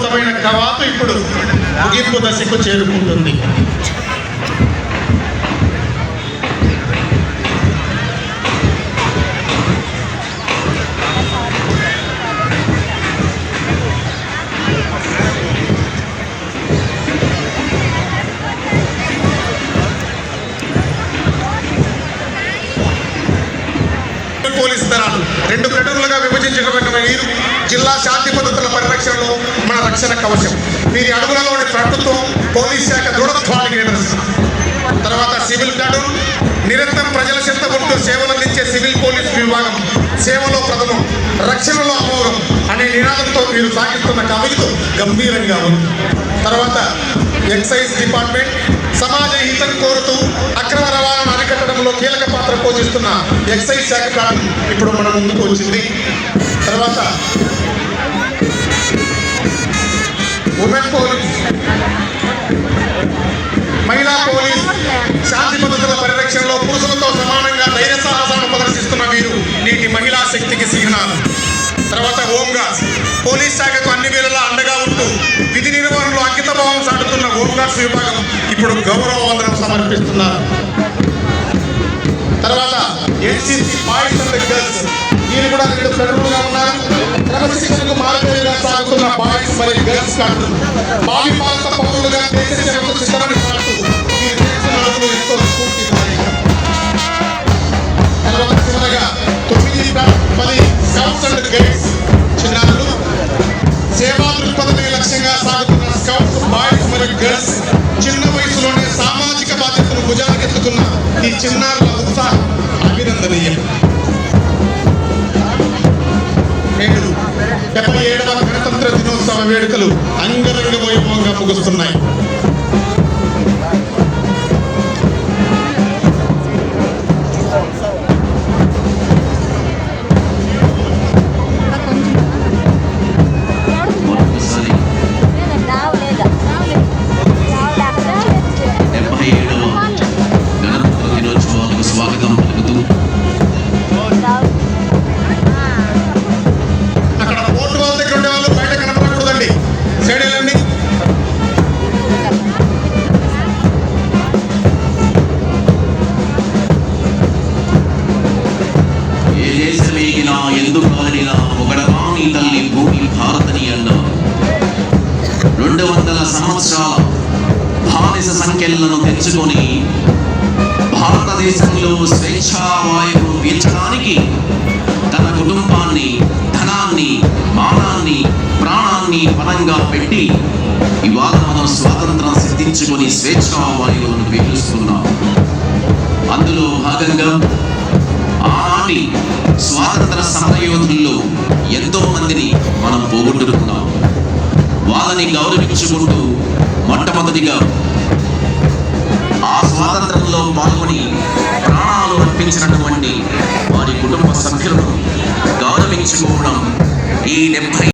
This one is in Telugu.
అద్భుతమైన కవాతు ఇప్పుడు ముగింపు దశకు చేరుకుంటుంది. పోలీసు దళాలు 2 ప్లాటూన్లుగా విభజించబడిన వీరు జిల్లా శాంతి భద్రతల పరిరక్షణలో మన రక్షణ కవచం. వీరి అడుగులలోని ప్రభుత్వం పోలీస్ శాఖ దృఢత్వానికి నిదర్శనం. తర్వాత సివిల్ ప్లాటూన్ నిరంతరం ప్రజల చెంత ఉంటూ సేవలందించే సివిల్ పోలీస్ విభాగం సేవలో ప్రథమం, రక్షణలో అమోఘం అనే నినాదంతో వీరు సాగిస్తున్న కవిత గంభీరంగా ఉంది. తర్వాత ఎక్సైజ్ డిపార్ట్మెంట్ సమాజ హితం కోరుతూ అక్రమ రవాణాను అరికట్టడంలో కీలక పాత్ర పోషిస్తున్న ఎక్సైజ్ శాఖ ప్లాన్ ఇప్పుడు మన ముందుకు వచ్చింది. తర్వాత ఉమెన్ పోలీస్, మహిళా పోలీస్ శాంతి భద్రతల పరిరక్షణలో పురుషులతో సమానంగా ధైర్య సాహసాలను ప్రదర్శిస్తున్న వీరు నేటి మహిళా శక్తికి చిహ్నాలు. తర్వాత హోంగార్డ్స్ పోలీస్ శాఖకు అన్ని వేళలా అండగా ఉంటూ విధి నిర్వహణలో అంకితభావం సాటుతున్న హోంగార్డ్స్ విభాగం ఇప్పుడు గౌరవ వందనం సమర్పిస్తున్నారు. తర్వాత ఎన్సీసీ బాయ్స్ అండ్ గర్ల్స్ వీరు కూడా 2 ప్లాటూన్లుగా ఉన్నారు. క్రమశిక్షణకు మార్గంగా సాగుతున్న బాయ్స్ మరియు గర్ల్స్ ప్లాటూన్ భావి పాలక పౌరులుగా దేశ సేవకు సిద్ధమని పాటు వీరు చేస్తున్న అడుగులు ఎంతో స్ఫూర్తిదాయకం. తర్వాత చివరగా 9-10 స్కౌట్స్ అండ్ గైడ్స్ చిన్నారులు సేవా దృక్పథమే లక్ష్యంగా సాగుతున్న స్కౌట్స్ బాయ్స్ మరియు గర్ల్స్ చిన్న వయసులోనే సామాజిక బాధ్యతను భుజానికెత్తుకున్న ఈ చిన్నారుల ఉత్సాహం అభినందనీయం. నేడు 77వ గణతంత్ర దినోత్సవ వేడుకలు అంగరంగ వైభవంగా ముగుస్తున్నాయి. తల్లి భూమి భారతని అన్నారు. 200 సంవత్సరాల బానిస సంఖ్యలను తెచ్చుకొని భారతదేశంలో స్వేచ్ఛావాయువు పీల్చడానికి తన కుటుంబాన్ని, ధనాన్ని, మానాన్ని, ప్రాణాన్ని పణంగా పెట్టి ఇవాళ మనం స్వాతంత్రం సిద్ధించుకొని స్వేచ్ఛావాయువులను పీలుస్తున్నాం. అందులో భాగంగా ఆనాటి స్వాతంత్ర సమరయోధుల్లో ఎంతో మందిని మనం పోగొట్టుకున్నాం. వాళ్ళని గౌరవించుకుంటూ మొట్టమొదటిగా ఆ స్వాతంత్రంలో పాల్గొని ప్రాణాలు అర్పించినటువంటి